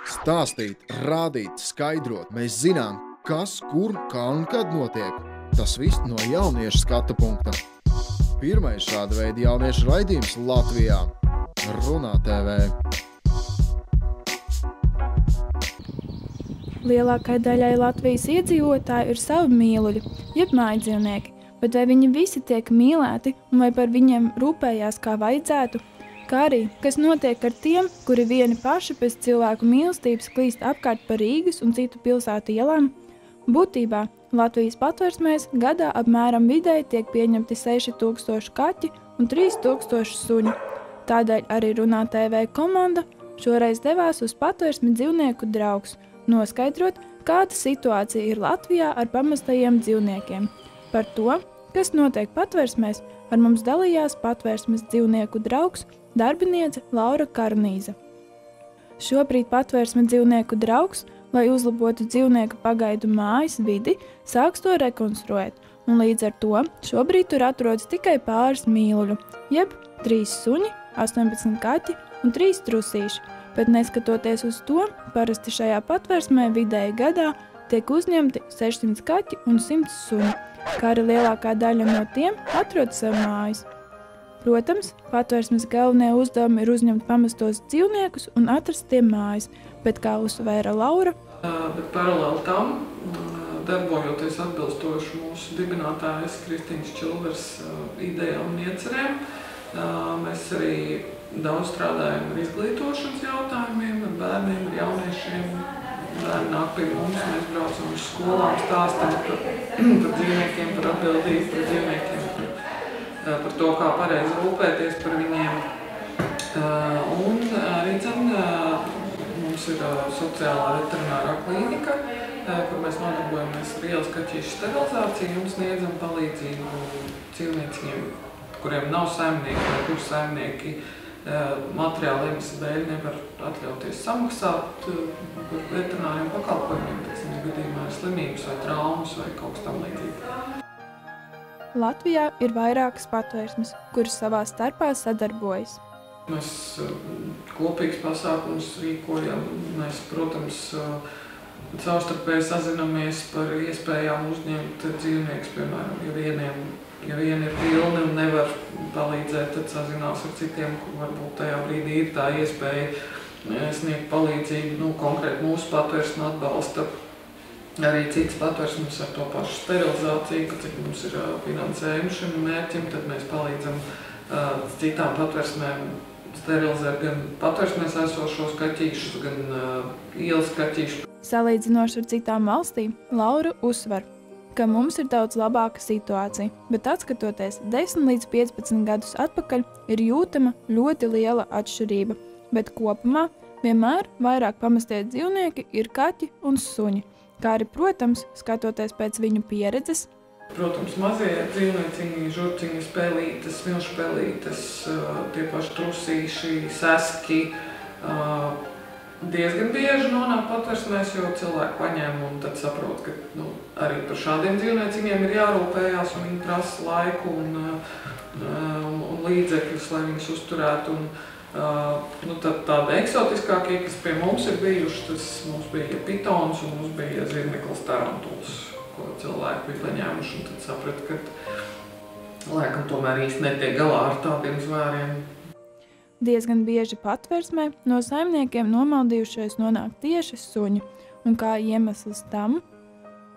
Stāstīt, rādīt, skaidrot. Mēs zinām, kas, kur, kā un kad notiek. Tas viss no jauniešu skatu punkta. Pirmais šāda veida jauniešu raidījums Latvijā – Runā TV. Lielākai daļai Latvijas iedzīvotāju ir savi mīluļi, jeb mājdzīvnieki, bet vai viņi visi tiek mīlēti un vai par viņiem rūpējās kā vajadzētu? Kā arī, kas notiek ar tiem, kuri vieni paši pēc cilvēku mīlestības klīst apkārt pa Rīgas un citu pilsētu ielām? Būtībā Latvijas patversmēs gadā apmēram vidēji tiek pieņemti 6000 kaķi un 3000 suņi. Tādēļ arī Runā TV komanda šoreiz devās uz patversmi dzīvnieku draugs, noskaidrot, kāda situācija ir Latvijā ar pamestajiem dzīvniekiem. Par to, kas notiek patversmēs, ar mums dalījās patversmes dzīvnieku draugs darbiniece Laura Karnīze. Šobrīd patversme dzīvnieku draugs, lai uzlabotu dzīvnieku pagaidu mājas vidi, sāks to rekonstruēt, un līdz ar to šobrīd tur atrodas tikai pāris mīluļu, jeb 3 suņi, 18 kaķi un 3 trusīši, bet neskatoties uz to, parasti šajā patversmē vidēji gadā tiek uzņemti 600 kaķi un 100 suņi, kā arī lielākā daļa no tiem atrod sev mājas. Protams, patversmes galvenie uzdevumi ir uzņemt pamestos dzīvniekus un atrast tiem mājas, bet, kā uzsvēra Laura, bet paralēli tam, darbojoties atbilstoši mūsu dibinātājas Kristīnas Čilvers idejām un iecerēm, mēs arī daudz strādājam ar izglītošanas jautājumiem, ar bērniem, ar jauniešiem. Bērni nāk pie mums, mēs braucam uz skolām, stāstam par dzīvniekiem, par atbildību par dzīvniekiem, par to, kā pareizi rūpēties par viņiem. Un arī mums ir sociālā veterinārā klīnika, kur mēs nodarbojamies ar ielas kaķīšu sterilizāciju un sniedzam palīdzību dzīvnieciņiem, kuriem nav saimnieki vai kur saimnieki materiāla iemesla dēļ nevar atļauties samaksāt par veterināriem pakalpojumiem, teiksim, gadījumā ir slimības vai traumas vai kaut kas tam līdzīgi. Latvijā ir vairākas patversmes, kuras savā starpā sadarbojas. Mēs kopīgs pasākums rīkojam, mēs, protams, savstarpēji sazinamies par iespējām uzņemt dzīvniekus, piemēram, ja vieni ir pilni un nevar palīdzēt, tad sazinās ar citiem, kur varbūt tajā brīdī ir tā iespēja sniegt palīdzību. Konkrēti mūsu patversme atbalsta arī citas patversmes ar to pašu sterilizāciju, ka cik mums ir finansējums šim mērķim, tad mēs palīdzam citām patversmēm sterilizēt gan patversmēs esošos kaķīšus, gan ielas kaķīšus. Salīdzinoši ar citām valstīm, Laura uzsver, ka mums ir daudz labāka situācija, bet atskatoties 10 līdz 15 gadus atpakaļ, ir jūtama ļoti liela atšķirība, bet kopumā vienmēr vairāk pamestie dzīvnieki ir kaķi un suņi, kā arī, protams, skatoties pēc viņu pieredzes. Protams, mazie dzīvnieciņi, žurciņi, spēlītes, smilšpēlītes, tie paši trusīši, seski, diezgan bieži nonāk patversmēs, jo cilvēki paņem un tad saprot, ka arī par šādiem dzīvnieciņiem ir jārūpējās un viņi prasa laiku un līdzekļus, lai viņus uzturētu. Tad tādi eksotiskākie, kas pie mums ir bijuši, tas mums bija pitons un mums bija zirneklis tarantuls, ko cilvēki bija paņēmuši un tad saprat, ka laikam tomēr īsti netiek galā ar tādiem zvēriem. Diezgan bieži patversmē no saimniekiem nomaldījušies nonāk tieši suņi, un kā iemesls tam?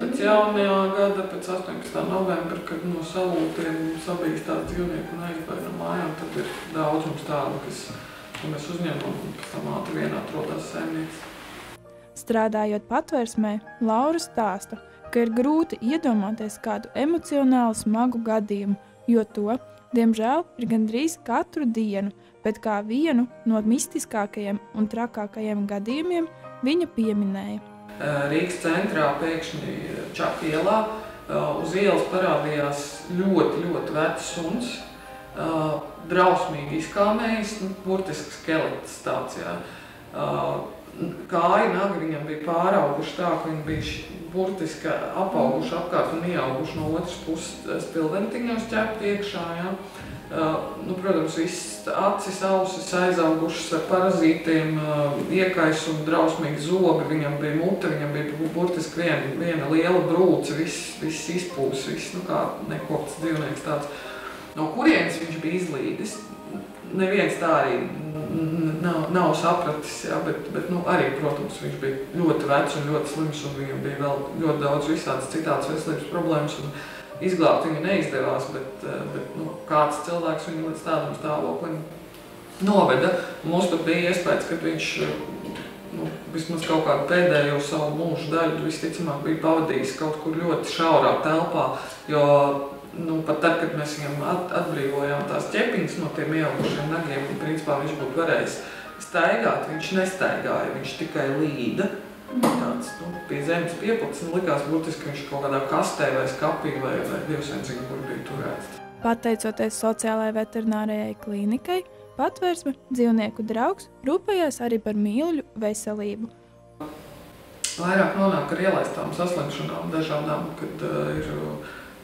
Pēc jaunajā gada, pēc 18. novembra, kad no salūtiem sabīstās dzīvnieku un aizbēr no mājām, tad ir daudzums tādu, kas mēs uzņemam un pēc tam ātri vien atrodas saimnieks. Strādājot patversmē, Laura stāsta, ka ir grūti iedomāties kādu emocionāli smagu gadījumu, jo to, diemžēl, ir gandrīz katru dienu, bet kā vienu no mistiskākajiem un trakākajiem gadījumiem viņa pieminēja. Rīgas centrā pēkšņi Čaka ielā uz ielas parādījās ļoti, ļoti vecs suns, drausmīgi izkalnējis, burtiski skelets tāds, jā. kāja nagi viņam bija pārauguši tā, ka viņi bija burtiski apauguši apkārt un ieauguši no otras puses spilventiņos ķept iekšā. Ja. Protams, viss acis, ausis aizaugušas ar parazītiem, iekaisumi, drausmīgi zobi, viņam bija mute, viņam bija burtiski viena liela brūce, viss izpūs, viss, kā nekopts dzīvnieks tāds. No kurienes viņš bija izlīdis? Neviens tā arī nav sapratis, ja, bet arī, protams, viņš bija ļoti vecs un ļoti slims, un viņam bija vēl ļoti daudz visādas citādas veselības problēmas, un izglābt viņu neizdevās, bet kāds cilvēks viņu līdz tādam stāvoklim noveda. Mums pat bija iespējas, ka viņš vismaz kaut kādu pēdējo savu mūžu daļu visticamāk bija pavadījis kaut kur ļoti šaurā telpā, jo pat tad, kad mēs viņam atbrīvojām tās ķepiņas no tiem ieaugušiem nagiem, principā viņš būtu varējis staigāt, viņš nestaigāja, viņš tikai līda. Tāds, pie zemes pieplats, likās burtiski, ka viņš kaut kādā kastē vai skapī vai dievsvencīgi, kur bija turēts. Pateicoties sociālajai veterinārajai klīnikai, Patvērsme dzīvnieku draugs rūpējās arī par mīluļu veselību. Vairāk nonāk ar ielaistām saslimšanām dažādām, kad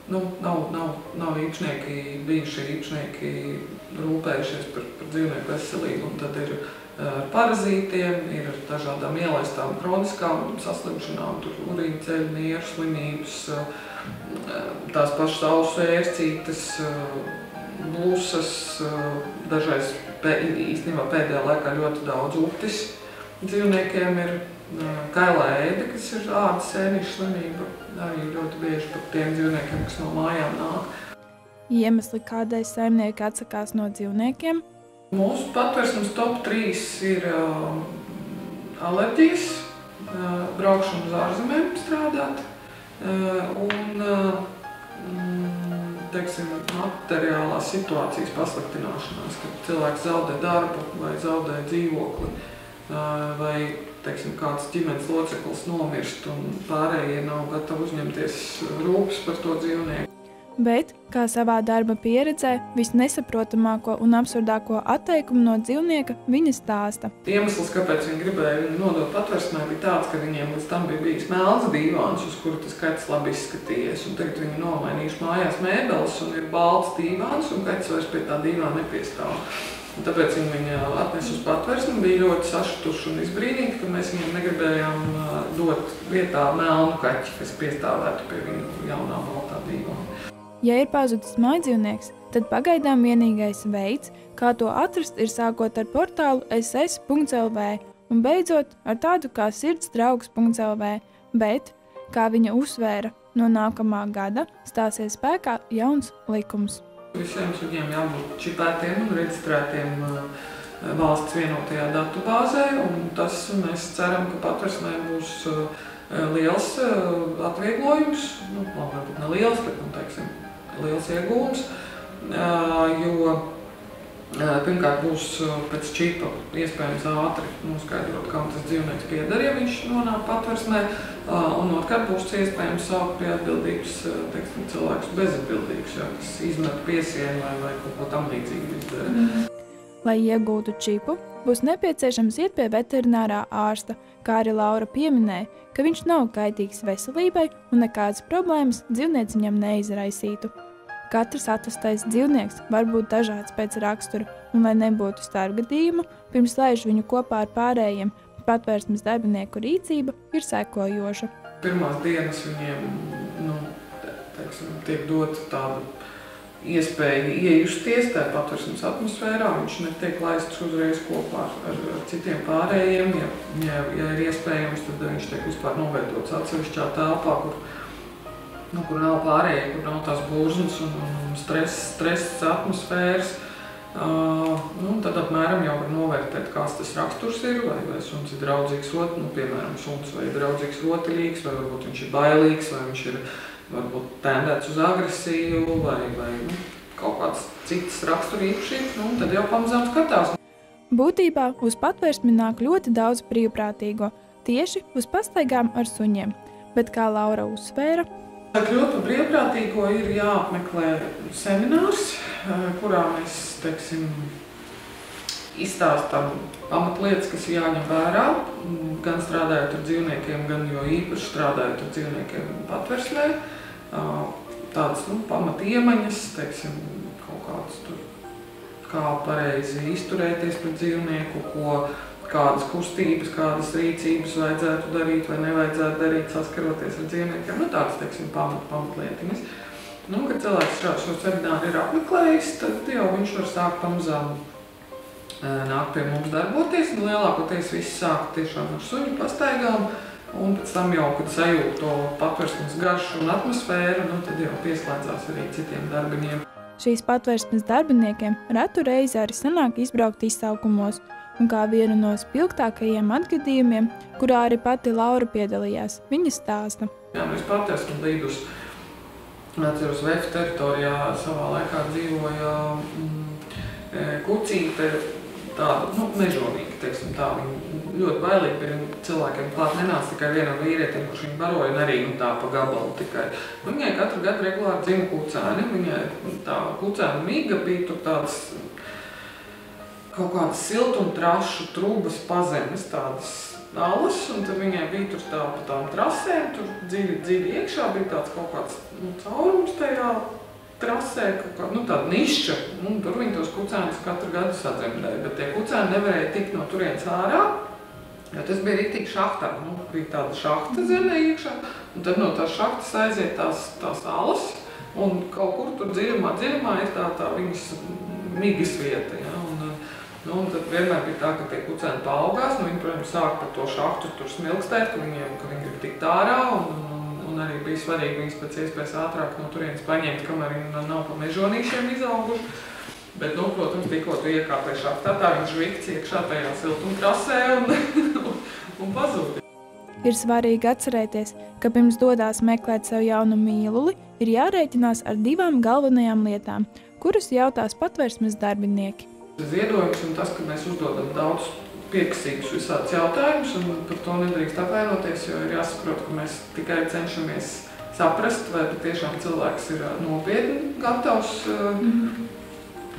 nav īpašnieki, bijušie īpašnieki rūpējušies par dzīvnieku veselību, un tad ir ar parazītiem, ir ar dažādām ielaistām kroniskām saslimšanām, tur urīnceļu, nieru slimības, tās pašas ausu ērcītes, blūsas, dažreiz īstenībā pēdējā laikā ļoti daudz uptis dzīvniekiem ir. Kailā ēde, kas ir ādas sēnīšu slimība, arī ļoti bieži par tiem dzīvniekiem, kas no mājām nāk. Iemesli, kādēļ saimnieki atsakās no dzīvniekiem? Mūsu patvērsmes top 3 ir alerģijas, braukšana uz ārzemēm strādāt un materiālās situācijas pasliktināšanās, kad cilvēks zaudē darbu vai zaudē dzīvokli vai kāds ģimenes loceklis nomirst un pārējie nav gatavi uzņemties rūpes par to dzīvnieku. Bet, kā savā darba pieredzē, visnesaprotamāko un absurdāko atteikumu no dzīvnieka viņa stāsta. Iemesls, kāpēc viņi gribēja viņu nodot patvērsmē, bija tāds, ka viņiem līdz tam bija bijis melns dīvāns, uz kuru tas kaķis labi izskatījies. Un tagad viņi nomainījuši mājās mēbeles un ir balts dīvāns, un kaķis vairs pie tā dīvāna nepiestāv. Un tāpēc viņi atnes uz patvērsmi, bija ļoti sašutuši un izbrīnīgi, ka mēs viņiem negribējām dot vietā melnu kaķi, kas piestāvētu pie viņu jaunā baltā dīvāna. Ja ir pazudis mājdzīvnieks, tad pagaidām vienīgais veids, kā to atrast, ir sākot ar portālu ss.lv un beidzot ar tādu kā sirdsdraugs.lv, bet, kā viņa uzsvēra, no nākamā gada stāsies spēkā jauns likums. Visiem suģiem jābūt čipētiem un reģistrētiem valsts vienotajā datubāzē, un tas mēs ceram, ka patvērsmē būs liels atvieglojums, varbūt ne liels, bet, liels iegūms, jo pirmkārt būs pēc čipa iespējams ātri noskaidrot, kam tas dzīvnieks pieder, ja viņš nonāk patvērsmē, un otrkārt būs iespējams saukt pie atbildības cilvēkus bezatbildīgus, ja, kas izmet piesienu vai kaut ko tam līdzīgi izdara. Lai iegūtu čipu, būs nepieciešams iet pie veterinārā ārsta, kā arī Laura pieminēja, ka viņš nav kaitīgs veselībai un nekādas problēmas dzīvnieci viņam neizraisītu. Katrs atvestais dzīvnieks var būt dažāds pēc rakstura, un lai nebūtu starpgadījumu, pirms laiž viņu kopā ar pārējiem, patvērsmes darbinieku rīcība ir sekojoša. Pirmās dienas viņiem tiek dota tāda iespēja iejusties tajā patvērsmes atmosfērā, viņš netiek laists uzreiz kopā ar citiem pārējiem. Ja ir iespējams, tad viņš tiek vispār novietots atsevišķā telpā, kur nav pārējie, kur nav tās burzmas un stress atmosfēras. Tad apmēram jau var novērtēt, kāds tas raksturs ir, vai suns ir draudzīgs, piemēram, suns vai draudzīgs rotaļīgs, vai varbūt viņš ir bailīgs, vai viņš ir varbūt tendēts uz agresiju vai kaut kāds cits raksturīpašības, tad jau pamazām skatās. Būtībā uz patvērsmi nāk ļoti daudz brīvprātīgo, tieši uz pastaigām ar suņiem, bet kā Laura uzsvēra, Lai kļūt par brīvprātīgo, ir jāapmeklē seminārs, kurā mēs, izstāstam pamatlietas, kas jāņem vērā, gan strādājot ar dzīvniekiem, gan jo īpaši strādājot ar dzīvniekiem patversmē. Tādas pamatiemaņas, teiksim, kaut kādas tur, kā pareizi izturēties pret dzīvnieku, kādas kustības, kādas rīcības vajadzētu darīt vai nevajadzētu darīt, saskaroties ar dzīvniekiem. Tādas, teiksim, pamatlietiņas. Kad cilvēks šo semināru ir apmeklējis, tad jau viņš var sākt pamazām nāk pie mums darboties. Lielākoties viss sāk tiešām ar suņu pastaigām, un pēc tam jau, kad sajūt to patversmes garšu un atmosfēru, tad jau pieslēdzās arī citiem darbiņiem. Šīs patversmes darbiniekiem retu reizi arī sanāk izbraukt izsaukumos, un kā vienu no spilgtākajiem atgadījumiem, kurā arī pati Laura piedalījās, viņa stāsta. Jā, es pati esmu līdus. Atceros, Vefu teritorijā savā laikā dzīvoja kucīte, tāda, mežonīga, teiksim tā. Viņa ļoti bailīgi bija cilvēkiem klāt nenāca tikai vienam vīrietim, kurš viņu baroja, un arī tā pa gabalu tikai. Viņai katru gadu regulāri dzima kucēni. Viņai tā kucēna miga bija tur tādas kaut kādas siltumtrašu trūbas pazemes, tādas alas, un tad viņai bija tur tā pa tām trasēm, tur dziļi iekšā bija tāds kaut kāds caurums tajā trasē, tāda nišķa, un tur viņi tos kucēnus katru gadu sadzemdēja, bet tie kucēni nevarēja tikt no turienes ārā, jo tas bija riktīgi šahtā, bija tāda šahta zemē iekšā, un tad no tās šahtas aiziet tās alas, un kaut kur tur dziļumā ir tā viņas migas vieta, ja, un tad vienmēr bija tā, ka tie kucēni paaugās, viņi, protams, sāk par to šahtu tur smilkstēt, ka viņi grib tikt ārā, un arī bija svarīgi viņus pēc iespējas ātrāk no turienes paņemt, kamēr viņi nav pa mežonīšiem izauguši. Bet, protams, tikko tu iekāpē šahtā, tā viņš vikts iekšā tajā siltumtrasē un pazūd. Ir svarīgi atcerēties, ka pirms dodās meklēt sev jaunu mīluli, ir jārēķinās ar 2 galvenajām lietām, kuras jautās patversmes darbinieki. Ziedojums un tas, ka mēs uzdodam daudz piekasīgus visādus jautājumus, un par to nedrīkst apvainoties, jo ir jāsaprot, ka mēs tikai cenšamies saprast, vai patiešām cilvēks ir nopietni gatavs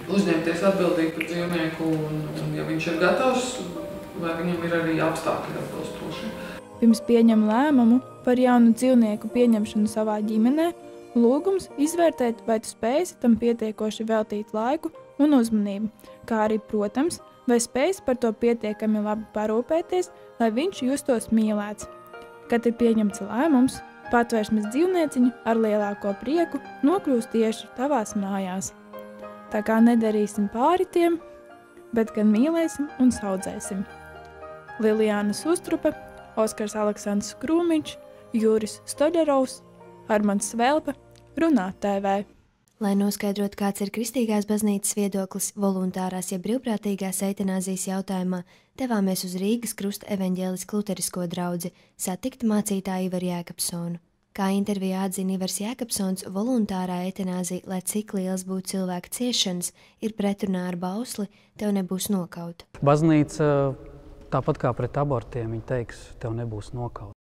uzņemties atbildīgi par dzīvnieku, un ja viņš ir gatavs, vai viņam ir arī apstākļi atbilstoši. Pirms pieņem lēmumu par jaunu dzīvnieku pieņemšanu savā ģimenē, lūgums izvērtēt, vai tu spēsi tam pietiekoši veltīt laiku un uzmanību, kā arī, protams, vai spējas par to pietiekami labi parūpēties, lai viņš justos mīlēts. Kad ir pieņemts lēmums, patversmes dzīvnieciņi ar lielāko prieku nokļūst tieši tavās mājās. Tā kā nedarīsim pāri tiem, bet gan mīlēsim un saudzēsim. Lilijāna Sustrupe, Oskars Aleksandrs Krūmiņš, Juris Stoļerovs, Armands Svelpe, Runā TV. Lai noskaidrotu, kāds ir Kristīgās baznīcas viedoklis voluntārās ja brīvprātīgās eitanāzijas jautājumā, devāmies uz Rīgas Krusta evaņģēlisko luterisko draudzi satikt mācītāju Ivaru Jēkabsonu. Kā intervijā atzina Ivars Jēkabsons, voluntārā eitanāzija, lai cik liels būtu cilvēka ciešanas, ir pretrunā ar bausli, tev nebūs nokauta. Baznīca, tāpat kā pret abortiem, viņa teiks, tev nebūs nokauta.